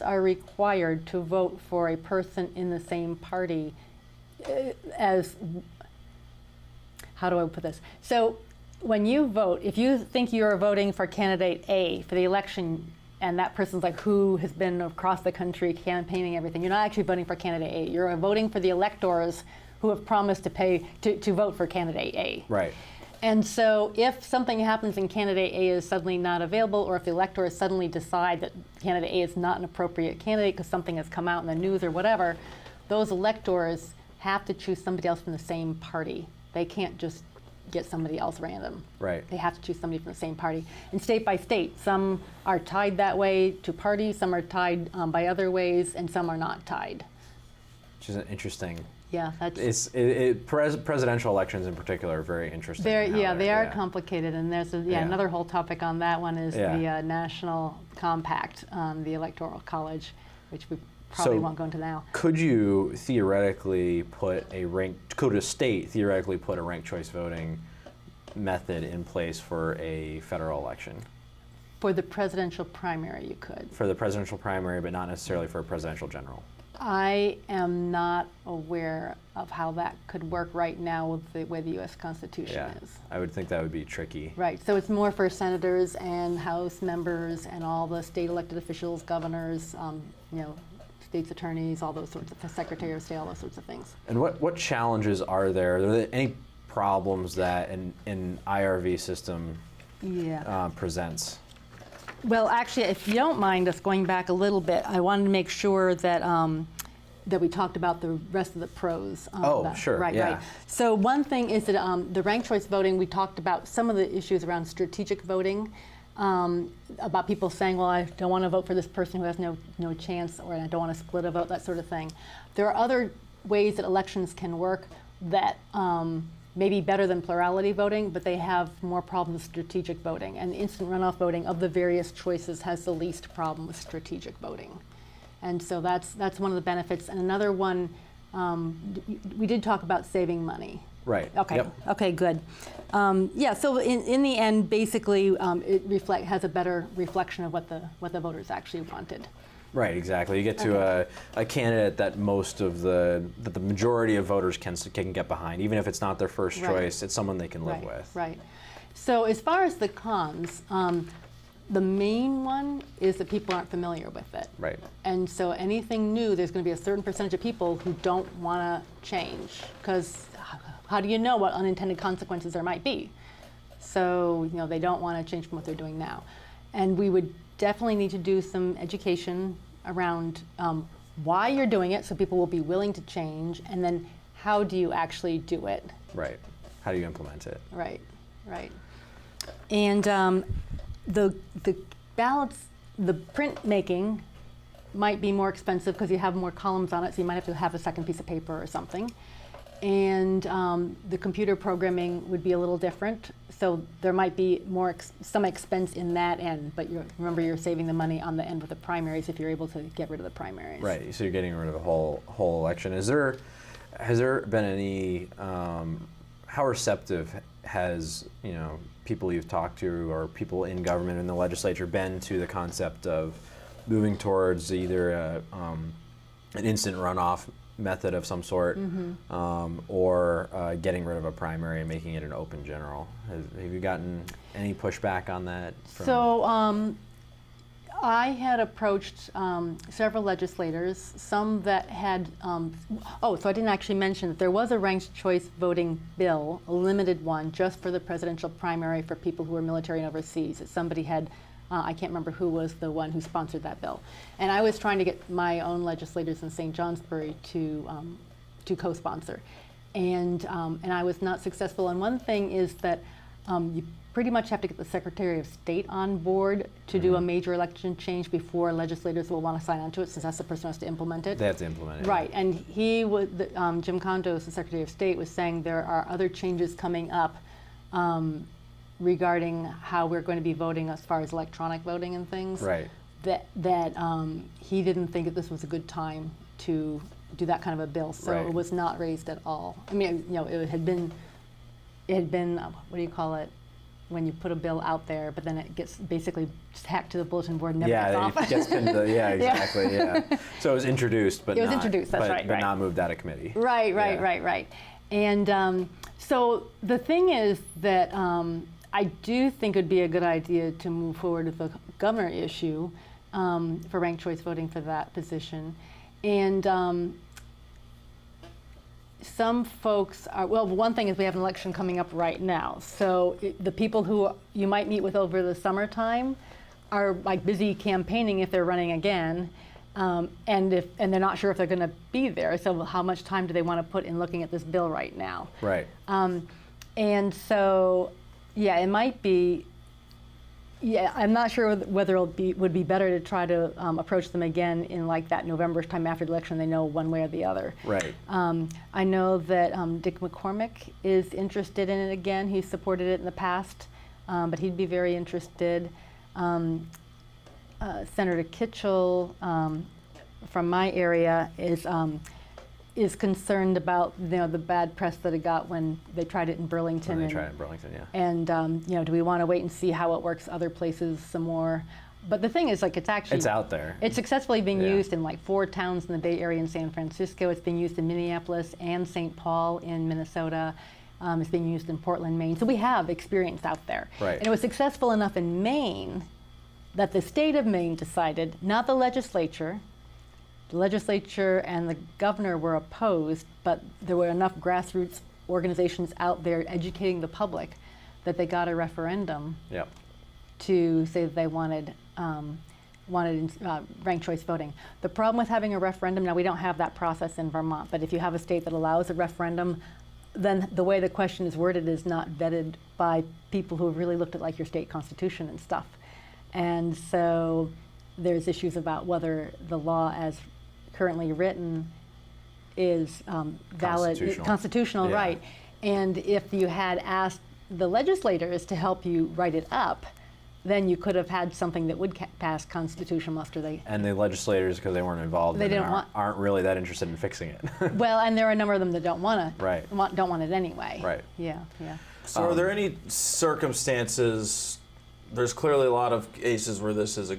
are required to vote for a person in the same party how do I put this? So when you vote, if you think you're voting for candidate A for the election and that person's like who has been across the country campaigning everything, you're not actually voting for candidate A. You're voting for the electors who have promised to pay to vote for candidate A.
Right.
And so if something happens and candidate A is suddenly not available, or if the electors suddenly decide that candidate A is not an appropriate candidate because something has come out in the news or whatever, those electors have to choose somebody else from the same party. They can't just get somebody else random.
Right.
They have to choose somebody from the same party. And state by state, some are tied that way to parties, some are tied by other ways, and some are not tied.
Which is interesting.
Yeah, that's
presidential elections in particular are very interesting.
They are complicated, and there's another whole topic on that one is the National Compact, the Electoral College, which we probably won't go into now.
Could you theoretically could a state theoretically put a ranked choice voting method in place for a federal election?
For the presidential primary, you could.
For the presidential primary, but not necessarily for a presidential general.
I am not aware of how that could work right now with the way the U.S. Constitution is.
I would think that would be tricky.
Right, so it's more for senators and House members and all the state elected officials, governors, state's attorneys, all those sorts of, Secretary of State, all those sorts of things.
And what challenges are there? Are there any problems that an IRV system presents?
Well, actually, if you don't mind us going back a little bit, I wanted to make sure that that we talked about the rest of the pros.
Sure.
Right. So one thing is that the ranked choice voting, we talked about some of the issues around strategic voting, about people saying, well, I don't want to vote for this person who has no chance, or I don't want to split a vote, that sort of thing. There are other ways that elections can work that may be better than plurality voting, but they have more problems with strategic voting. And instant runoff voting of the various choices has the least problem with strategic voting. And so that's one of the benefits. And another one we did talk about saving money.
Right.
Okay.
Yep.
Okay. Good. Yeah. So in the end, basically, it has a better reflection of what the voters actually wanted.
Right, exactly. You get to a candidate that that the majority of voters can get behind, even if it's not their first choice. It's someone they can live with.
Right. So as far as the cons, the main one is that people aren't familiar with it.
Right.
And so anything new, there's going to be a certain percentage of people who don't want to change, because how do you know what unintended consequences there might be? So they don't want to change from what they're doing now. And we would definitely need to do some education around why you're doing it, so people will be willing to change, and then how do you actually do it?
Right. How do you implement it?
Right. Right. And the ballots, the print making might be more expensive because you have more columns on it, so you might have to have a second piece of paper or something. And the computer programming would be a little different, so there might be some expense in that end, but remember you're saving the money on the end with the primaries if you're able to get rid of the primaries.
Right, so you're getting rid of the whole election. Has there been any, how receptive has people you've talked to or people in government and the legislature been to the concept of moving towards either an instant runoff method of some sort, or getting rid of a primary and making it an open general? Have you gotten any pushback on that?
So I had approached several legislators, some that had, so I didn't actually mention that there was a ranked choice voting bill, a limited one, just for the presidential primary for people who were military and overseas. That somebody had, I can't remember who was the one who sponsored that bill. And I was trying to get my own legislators in St. Johnsbury to co-sponsor. And I was not successful. And one thing is that you pretty much have to get the Secretary of State on board to do a major election change before legislators will want to sign on to it, since that's the person who has to implement it.
They have to implement it.
Right, and he was, Jim Condos, the Secretary of State, was saying there are other changes coming up regarding how we're going to be voting as far as electronic voting and things.
Right.
That he didn't think that this was a good time to do that kind of a bill, so
Right.
it was not raised at all. I mean, it had been, what do you call it, when you put a bill out there, but then it gets basically just hacked to the bulletin board and never gets off.
It gets pinned to, yeah, exactly, yeah. So it was introduced, but
It was introduced, that's right,
but
right.
not moved out of committee.
Right. And so the thing is that I do think it would be a good idea to move forward with the governor issue for ranked choice voting for that position. And some folks are, well, one thing is we have an election coming up right now. So the people who you might meet with over the summertime are like busy campaigning if they're running again. And they're not sure if they're going to be there. So how much time do they want to put in looking at this bill right now?
Right.
And so, yeah, it might be. Yeah, I'm not sure whether it would be better to try to approach them again in like that November time after the election. They know one way or the other.
Right.
I know that Dick McCormick is interested in it again. He's supported it in the past, but he'd be very interested. Senator Kitchell from my area is concerned about the bad press that it got when they tried it in Burlington.
When they tried it in Burlington, yeah.
And do we want to wait and see how it works other places some more? But the thing is, like, it's
out there.
It's successfully being used in like 4 towns in the Bay Area and San Francisco. It's being used in Minneapolis and St. Paul in Minnesota. It's being used in Portland, Maine. So we have experience out there.
Right.
And it was successful enough in Maine that the state of Maine decided, not the legislature. The legislature and the governor were opposed, but there were enough grassroots organizations out there educating the public that they got a referendum
Yep.
to say that they wanted ranked choice voting. The problem with having a referendum, now we don't have that process in Vermont, but if you have a state that allows a referendum, then the way the question is worded is not vetted by people who have really looked at like your state constitution and stuff. And so there's issues about whether the law as currently written is valid, constitutional,
Yeah.
right? And if you had asked the legislators to help you write it up, then you could have had something that would pass constitutional muster.
And the legislators, because they weren't involved, aren't really that interested in fixing it.
Well, and there are a number of them that don't want to.
Right.
Don't want it anyway.
Right.
Yeah. Yeah.
So are there any circumstances? There's clearly a lot of cases where this is a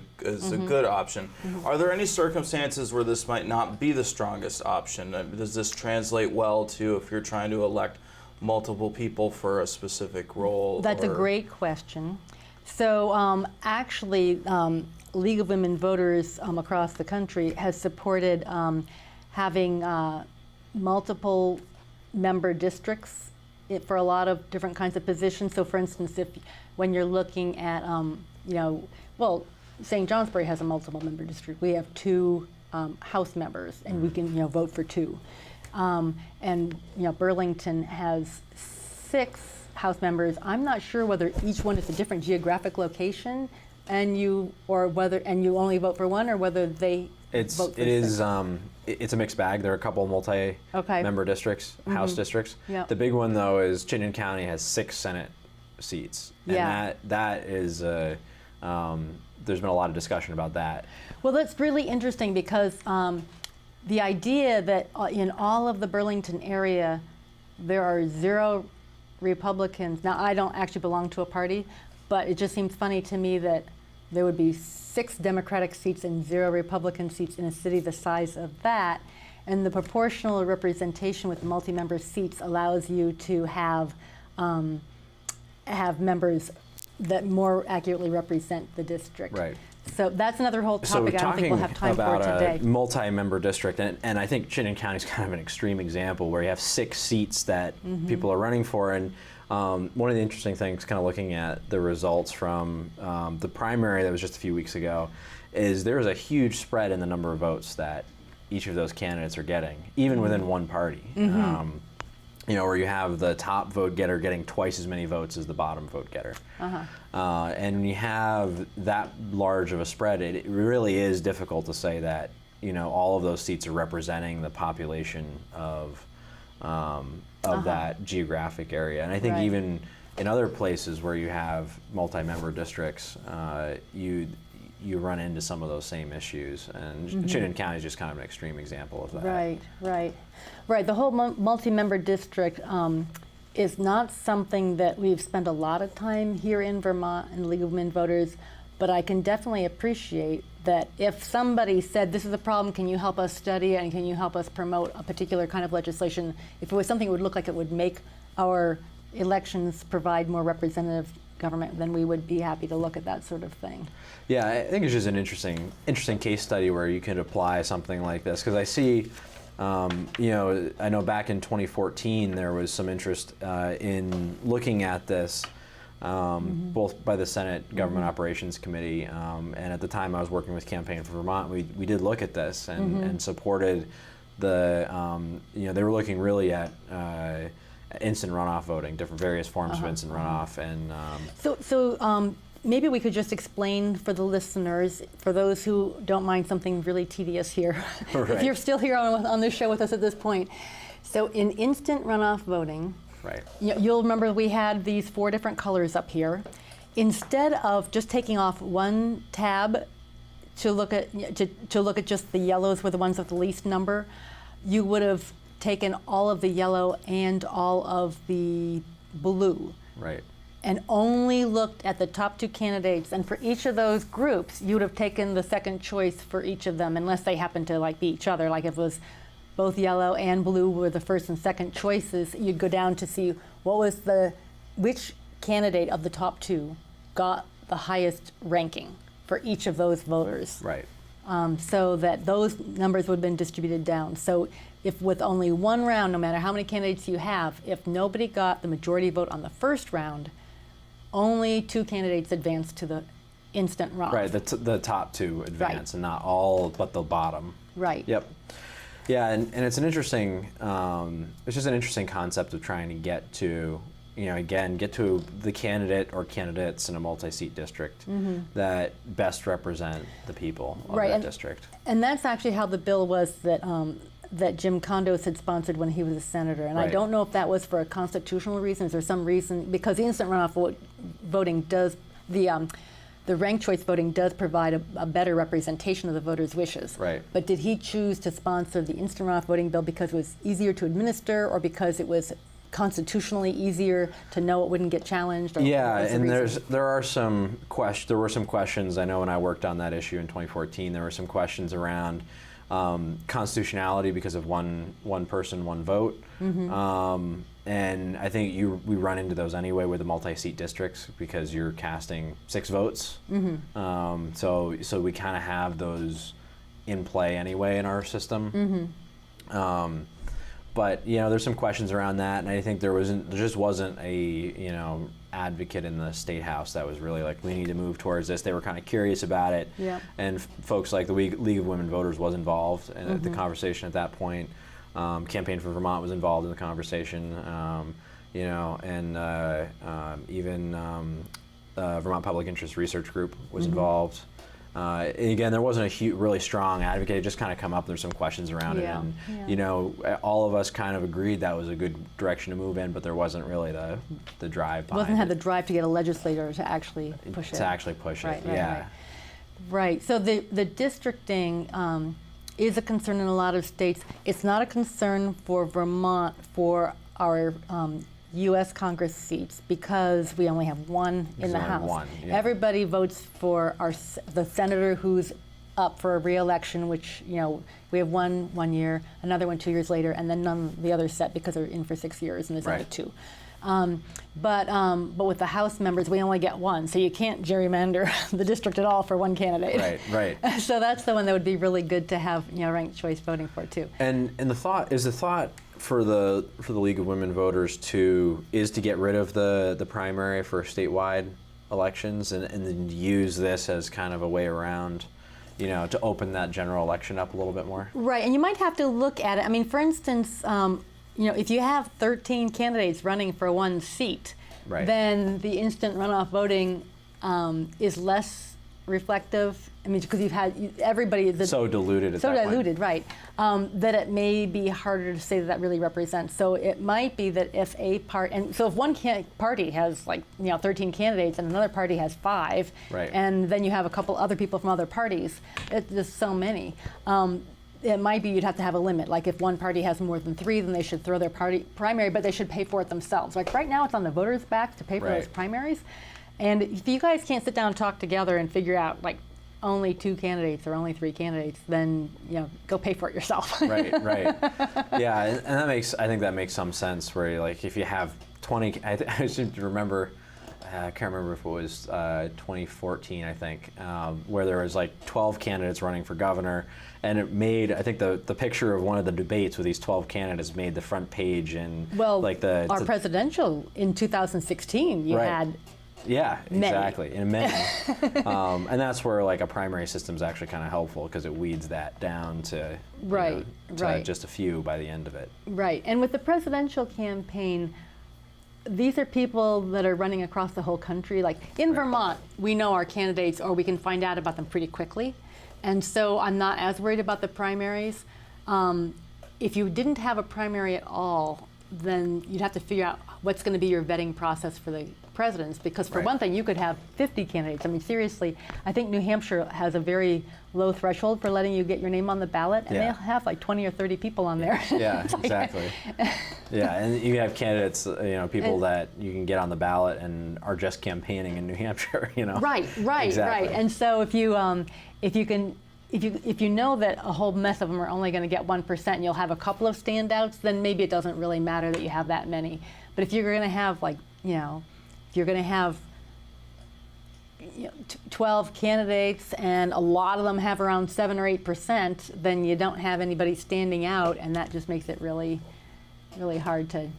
good option. Are there any circumstances where this might not be the strongest option? Does this translate well to if you're trying to elect multiple people for a specific role?
That's a great question. So actually, League of Women Voters across the country has supported having multiple member districts for a lot of different kinds of positions. So for instance, when you're looking at, well, St. Johnsbury has a multiple member district. We have 2 House members, and we can, vote for 2. And Burlington has 6 House members. I'm not sure whether each one is a different geographic location, and you only vote for one, or whether they vote for 6.
It's a mixed bag. There are a couple of multi-member districts, House districts.
Yep.
The big one though is Chittenden County has 6 Senate seats, and that is there's been a lot of discussion about that.
Well, that's really interesting because the idea that in all of the Burlington area there are 0 Republicans. Now, I don't actually belong to a party, but it just seems funny to me that there would be 6 Democratic seats and 0 Republican seats in a city the size of that. And the proportional representation with multi-member seats allows you to have members that more accurately represent the district.
Right.
So that's another whole topic I don't think we'll have time for today.
About a multi-member district, and I think Chittenden County is kind of an extreme example where you have 6 seats that people are running for. And one of the interesting things, kind of looking at the results from the primary that was just a few weeks ago, is there is a huge spread in the number of votes that each of those candidates are getting, even within one party. Where you have the top vote getter getting twice as many votes as the bottom vote getter. And when you have that large of a spread, it really is difficult to say that all of those seats are representing the population of that geographic area. And I think even in other places where you have multi-member districts, you run into some of those same issues, and Chittenden County is just kind of an extreme example of that. Right.
The whole multi-member district is not something that we've spent a lot of time here in Vermont in League of Women Voters, but I can definitely appreciate that if somebody said, this is a problem, can you help us study it, and can you help us promote a particular kind of legislation, if it was something that would look like it would make our elections provide more representative government, then we would be happy to look at that sort of thing.
Yeah, I think it's just an interesting case study where you could apply something like this, because I see, I know back in 2014 there was some interest in looking at this, both by the Senate Government Operations Committee, and at the time I was working with Campaign for Vermont. We did look at this and supported the, they were looking really at instant runoff voting, different various forms of instant runoff, and
so maybe we could just explain for the listeners, for those who don't mind something really tedious here, if you're still here on this show with us at this point. So in instant runoff voting, you'll remember we had these 4 different colors up here. Instead of just taking off one tab to look at just the yellows were the ones with the least number, you would have taken all of the yellow and all of the blue.
Right.
And only looked at the top 2 candidates, and for each of those groups, you would have taken the second choice for each of them, unless they happen to be each other. Like if it was both yellow and blue were the first and second choices, you'd go down to see which candidate of the top 2 got the highest ranking for each of those voters.
Right.
So that those numbers would have been distributed down. So if with only one round, no matter how many candidates you have, if nobody got the majority vote on the first round, only 2 candidates advanced to the instant runoff.
Right, the top 2 advance, and not all but the bottom.
Right.
Yep. Yeah, and it's an interesting, it's just an interesting concept of trying to get to, get to the candidate or candidates in a multi-seat district that best represent the people of that district. And
that's actually how the bill was that Jim Condos had sponsored when he was a senator. And I don't know if that was for a constitutional reason or some reason, because the instant runoff voting does, the the ranked choice voting does provide a better representation of the voters' wishes.
Right.
But did he choose to sponsor the instant runoff voting bill because it was easier to administer, or because it was constitutionally easier to know it wouldn't get challenged? Or
Yeah,
what was the
and
reason?
there were some questions. I know when I worked on that issue in 2014, there were some questions around constitutionality because of one person, one vote. And I think we run into those anyway with the multi-seat districts because you're casting 6 votes. So we kind of have those in play anyway in our system. But there's some questions around that, and I think there just wasn't a advocate in the state house that was really like, we need to move towards this. They were kind of curious about it, and folks like the League of Women Voters was involved in the conversation at that point. Campaign for Vermont was involved in the conversation, and even Vermont Public Interest Research Group was involved. Again, there wasn't a really strong advocate. It just kind of come up. There's some questions around it, and all of us kind of agreed that was a good direction to move in, but there wasn't really the drive behind
Wasn't had
it.
the drive to get a legislator to actually push it.
To actually push it, yeah.
Right. So the districting is a concern in a lot of states. It's not a concern for Vermont for our U.S. Congress seats because we only have one in the House.
One, yeah.
Everybody votes for the senator who's up for a re-election, which we have one year, another one 2 years later, and then none of the others set because they're in for 6 years, and there's only 2. But with the House members, we only get one, so you can't gerrymander the district at all for one candidate.
Right.
So that's the one that would be really good to have ranked choice voting for too.
And the thought for the League of Women Voters is to get rid of the primary for statewide elections and then use this as kind of a way around, to open that general election up a little bit more.
Right, and you might have to look at it. I mean, for instance, if you have 13 candidates running for one seat, then the instant runoff voting is less reflective. I mean, because you've had everybody
so diluted at
so
that
diluted,
point.
right? That it may be harder to say that really represents. So it might be that if a part, and so if one party has 13 candidates and another party has 5, and then you have a couple other people from other parties, there's so many. It might be you'd have to have a limit. Like if one party has more than 3, then they should throw their party primary, but they should pay for it themselves. Like right now, it's on the voters' backs to pay for those primaries. And if you guys can't sit down and talk together and figure out only 2 candidates or only 3 candidates, then go pay for it yourself.
Right. Yeah, and I think that makes some sense. Where if you have 20, I seem to remember. I can't remember if it was 2014, I think, where there was 12 candidates running for governor, and it made, I think the picture of one of the debates with these 12 candidates made the front page and
our presidential in 2016, you had
yeah,
many.
Exactly, in many, and that's where a primary system is actually kind of helpful because it weeds that down to just a few by the end of it.
Right, and with the presidential campaign, these are people that are running across the whole country. Like in Vermont, we know our candidates, or we can find out about them pretty quickly. And so I'm not as worried about the primaries. If you didn't have a primary at all, then you'd have to figure out what's going to be your vetting process for the presidents. Because for one thing, you could have 50 candidates. I mean, seriously, I think New Hampshire has a very low threshold for letting you get your name on the ballot, and they'll have 20 or 30 people on there.
Yeah, exactly. Yeah, and you have candidates, people that you can get on the ballot and are just campaigning in New Hampshire,
Right.
Exactly.
And so if you know that a whole mess of them are only going to get 1% and you'll have a couple of standouts, then maybe it doesn't really matter that you have that many. But if you're going to have if you're going to have 12 candidates and a lot of them have around 7 or 8%, then you don't have anybody standing out, and that just makes it really, really hard to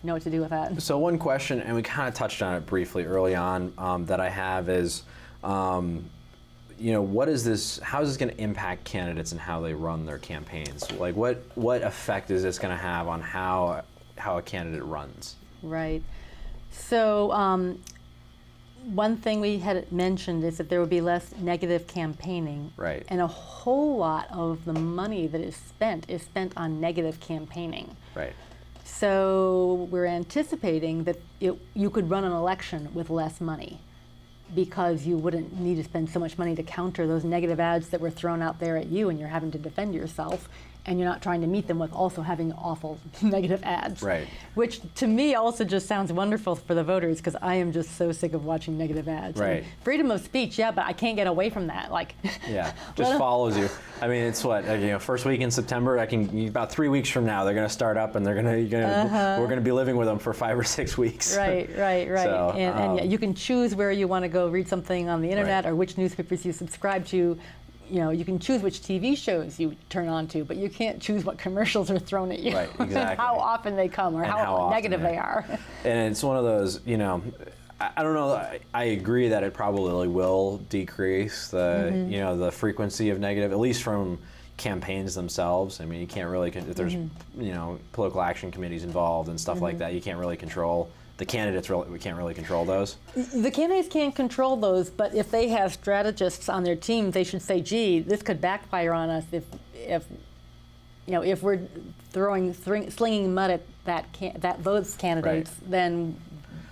know what to do with that.
So one question, and we kind of touched on it briefly early on, that I have is, what is this? How is this going to impact candidates and how they run their campaigns? What effect is this going to have on how a candidate runs?
Right. So one thing we had mentioned is that there would be less negative campaigning.
Right.
And a whole lot of the money that is spent on negative campaigning.
Right.
So we're anticipating that you could run an election with less money. because you wouldn't need to spend so much money to counter those negative ads that were thrown out there at you, and you're having to defend yourself, and you're not trying to meet them with also having awful negative ads.
Right.
Which to me also just sounds wonderful for the voters, because I am just so sick of watching negative ads.
Right.
And freedom of speech, yeah, but I can't get away from that. Like,
Yeah, just follows you. I mean, it's what, first week in September. About 3 weeks from now, they're going to start up, and we're going to be living with them for 5 or 6 weeks.
Right.
So,
and yeah, you can choose where you want to go read something on the internet,
Right.
or which newspapers you subscribe to. You can choose which TV shows you turn on to, but you can't choose what commercials are thrown at you.
Right, exactly.
And how often they come, or
And
how
often,
negative
yeah.
they are.
And it's one of those, I don't know. I agree that it probably will decrease the, the frequency of negative, at least from campaigns themselves. I mean, you can't really, if there's, political action committees involved and stuff like that, you can't really control the candidates. We can't really control those.
The candidates can't control those, but if they have strategists on their team, they should say, "Gee, this could backfire on us if we're slinging mud at those candidates,
Right.
then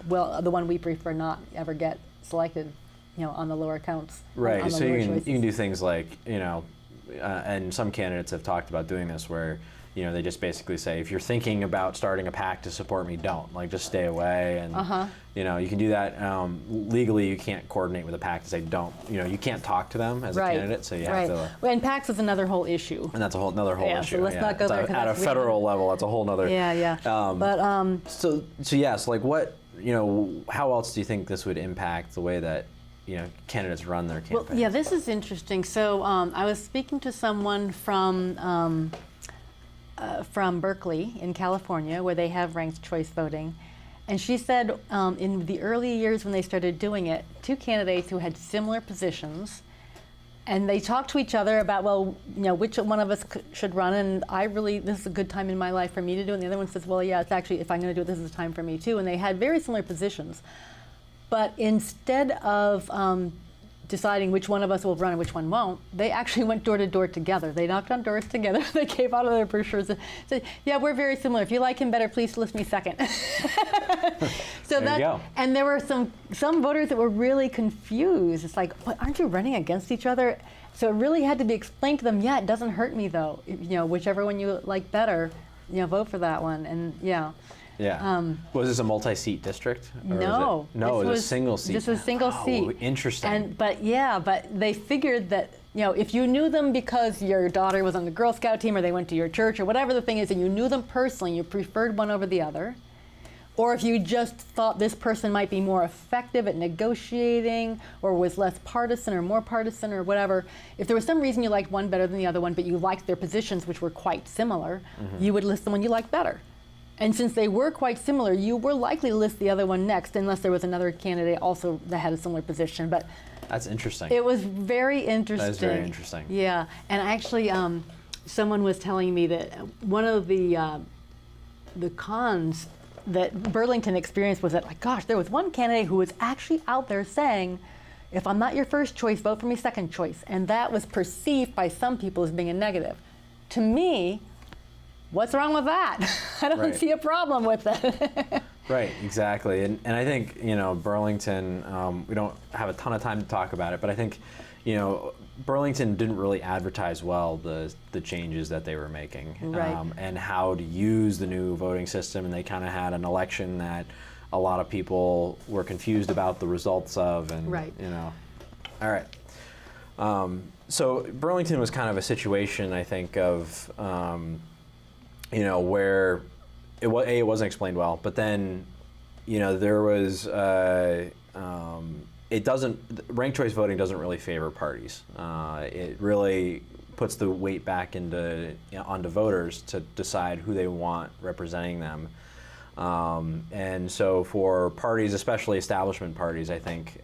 the one we prefer not ever get selected, on the lower counts."
Right.
On the
So
lower
you
choices.
can do things like, and some candidates have talked about doing this where, they just basically say, if you're thinking about starting a PAC to support me, don't. Like, just stay away. And, you can do that. Legally, you can't coordinate with a PAC to say, don't. You can't talk to them as a candidate, so you have to.
Well, and PACs is another whole issue.
And that's another whole issue.
So let's not go there.
At a federal level, that's a whole nother.
Yeah.
So yes, like what, how else do you think this would impact the way that, candidates run their campaigns?
Well, yeah, this is interesting. So I was speaking to someone from Berkeley in California, where they have ranked choice voting. And she said in the early years when they started doing it, two candidates who had similar positions, and they talked to each other about, well, which one of us should run, and this is a good time in my life for me to do it. And the other one says, well, yeah, it's actually, if I'm going to do it, this is a time for me too. And they had very similar positions. But instead of deciding which one of us will run and which one won't, they actually went door to door together. They knocked on doors together. They gave out of their brochures and said, yeah, we're very similar. If you like him better, please list me second. So
there you go.
And there were some voters that were really confused. It's like, what, aren't you running against each other? So it really had to be explained to them, yeah, it doesn't hurt me though. Whichever one you like better, vote for that one. And yeah.
Yeah. Was this a multi-seat district? Or
no.
It was a single seat.
This was single seat.
Interesting.
But they figured that, if you knew them because your daughter was on the Girl Scout team or they went to your church or whatever the thing is, and you knew them personally, you preferred one over the other, or if you just thought this person might be more effective at negotiating or was less partisan or more partisan or whatever, if there was some reason you liked one better than the other one, but you liked their positions, which were quite similar, you would list the one you liked better. And since they were quite similar, you were likely to list the other one next, unless there was another candidate also that had a similar position. But
that's interesting.
it was very interesting.
That is very interesting.
Yeah, and actually, someone was telling me that one of the cons that Burlington experienced was that, like, gosh, there was one candidate who was actually out there saying, if I'm not your first choice, vote for me second choice. And that was perceived by some people as being a negative. To me, what's wrong with that? I don't see a problem with it.
Right, exactly. And I think, Burlington, we don't have a ton of time to talk about it, but I think, Burlington didn't really advertise well the changes that they were making, and how to use the new voting system. And they kind of had an election that a lot of people were confused about the results of, and all right. So Burlington was kind of a situation, I think, of where it wasn't explained well, but then, there was ranked choice voting doesn't really favor parties. It really puts the weight back onto voters to decide who they want representing them. And so for parties, especially establishment parties, I think,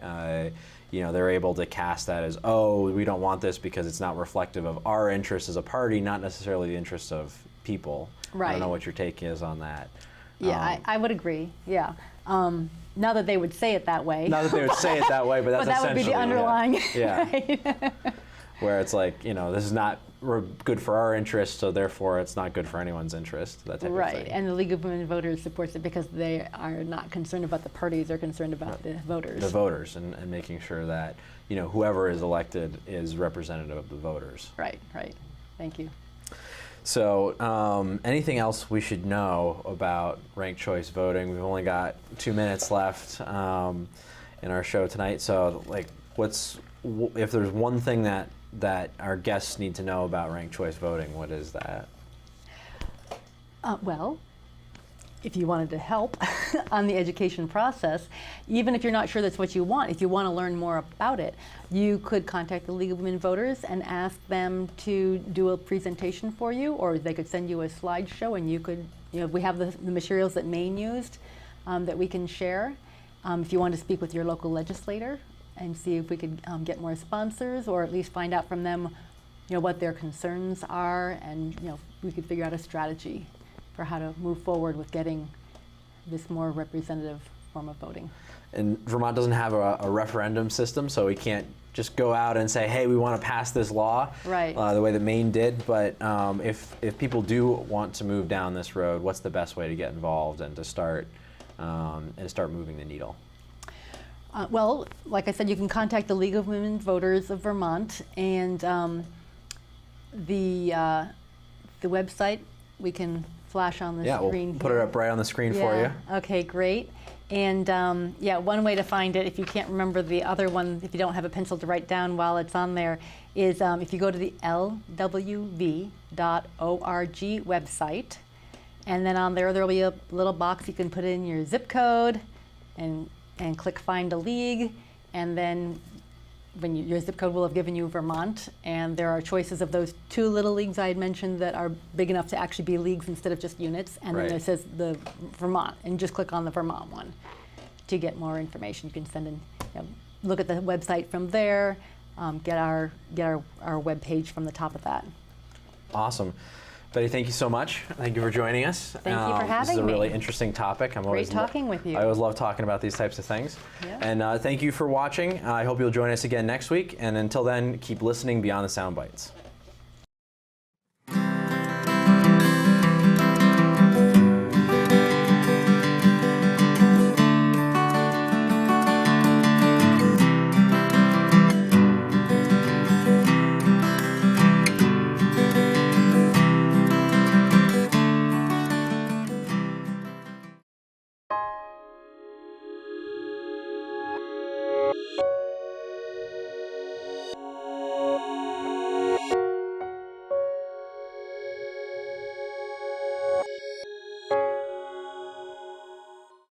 they're able to cast that as, oh, we don't want this because it's not reflective of our interests as a party, not necessarily the interests of people.
Right.
I don't know what your take is on that.
Yeah, I would agree. Yeah. Not that they would say it that way.
Not that they would say it that way, but that's
but that would be the underlying.
Yeah.
Right.
where it's like, this is not good for our interest, so therefore it's not good for anyone's interest, that type of
Right,
thing.
and the League of Women Voters supports it because they are not concerned about the parties, they're concerned about the voters.
The voters, and making sure that, whoever is elected is representative of the voters.
Right, right. Thank you.
So, anything else we should know about ranked choice voting? We've only got 2 minutes left in our show tonight. So, if there's one thing that our guests need to know about ranked choice voting, what is that?
Well, if you wanted to help on the education process, even if you're not sure that's what you want, if you want to learn more about it, you could contact the League of Women Voters and ask them to do a presentation for you, or they could send you a slideshow and you could, we have the materials that Maine used that we can share. If you want to speak with your local legislator and see if we could get more sponsors, or at least find out from them, what their concerns are, and we could figure out a strategy for how to move forward with getting this more representative form of voting.
And Vermont doesn't have a referendum system, so we can't just go out and say, hey, we want to pass this law,
right,
the way that Maine did. But if people do want to move down this road, what's the best way to get involved and to start moving the needle?
Well, like I said, you can contact the League of Women Voters of Vermont, and the website we can flash on the screen.
We'll put it up right on the screen for you.
Okay, great. And one way to find it, if you can't remember the other one, if you don't have a pencil to write down while it's on there, is if you go to the lwv.org website, and then on there will be a little box you can put in your zip code and click Find a League, and then your zip code will have given you Vermont, and there are choices of those 2 little leagues I had mentioned that are big enough to actually be leagues instead of just units, and then it says the Vermont, and just click on the Vermont one to get more information. You can send in, look at the website from there, get our web page from the top of that.
Awesome. Betty, thank you so much. Thank you for joining us.
Thank you for having me.
This is a really interesting topic.
Great talking with you.
I always love talking about these types of things.
Yeah.
And thank you for watching. I hope you'll join us again next week. And until then, keep listening beyond the sound bites.